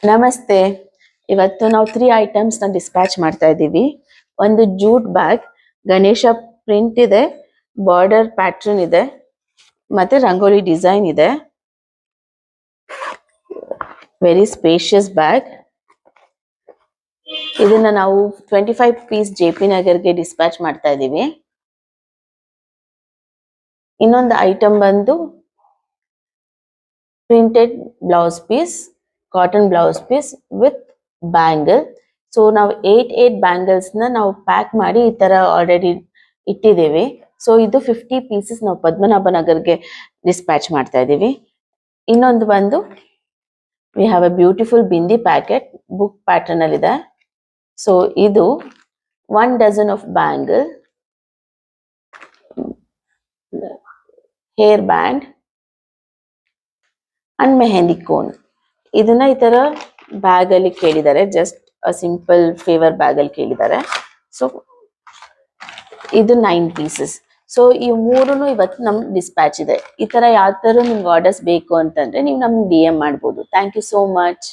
ನಮಸ್ತೆ. ಇವತ್ತು ನಾವು 3 ಐಟಮ್ಸ್ ನ ಡಿಸ್ಪ್ಯಾಚ್ ಮಾಡ್ತಾ ಇದ್ದೀವಿ. ಒಂದು ಜೂಟ್ ಬ್ಯಾಗ್, ಗಣೇಶ ಪ್ರಿಂಟ್ ಇದೆ, ಬಾರ್ಡರ್ ಪ್ಯಾಟರ್ನ್ ಇದೆ, ಮತ್ತೆ ರಂಗೋಲಿ ಡಿಸೈನ್ ಇದೆ. Very spacious bag. ಇದನ್ನ ನಾವು 25 ಪೀಸ್ JP ನಗರ್ಗೆ ಡಿಸ್ಪ್ಯಾಚ್ ಮಾಡ್ತಾ ಇದ್ದೀವಿ. ಇನ್ನೊಂದು ಐಟಮ್ ಬಂದು printed blouse piece, cotton blouse piece with bangle. So ನಾವು 8 ಬ್ಯಾಂಗಲ್ಸ್ ನಾವು ಪ್ಯಾಕ್ ಮಾಡಿ ಈ ತರ ಆಲ್ರೆಡಿ ಇಟ್ಟಿದ್ದೇವೆ. ಸೊ ಇದು 50 ಪೀಸಸ್ ನಾವು ಪದ್ಮನಾಭನಗರ್ಗೆ ಡಿಸ್ಪ್ಯಾಚ್ ಮಾಡ್ತಾ ಇದ್ದೀವಿ. ಇನ್ನೊಂದು ಬಂದು we have a beautiful bindi packet, book pattern ಅಲ್ಲಿ ಇದೆ. ಸೊ ಇದು 1 dozen of bangle, hair band and mehndi cone. ಇದನ್ನ ಈ ತರ ಬ್ಯಾಗ್ ಅಲ್ಲಿ ಕೇಳಿದ್ದಾರೆ, ಜಸ್ಟ್ ಸಿಂಪಲ್ ಫೇವರ್ ಬ್ಯಾಗ್ ಅಲ್ಲಿ ಕೇಳಿದ್ದಾರೆ. ಸೊ ಇದು 9 ಪೀಸಸ್. ಸೊ ಈ ಮೂರನ್ನು ಇವತ್ತು ನಮ್ ಡಿಸ್ಪ್ಯಾಚ್ ಇದೆ. ಈ ತರ ಯಾವ ತರ ನಿಮ್ಗೆ ಆರ್ಡರ್ಸ್ ಬೇಕು ಅಂತಂದ್ರೆ ನೀವು ನಮ್ಗೆ DM ಮಾಡ್ಬೋದು. Thank you so much.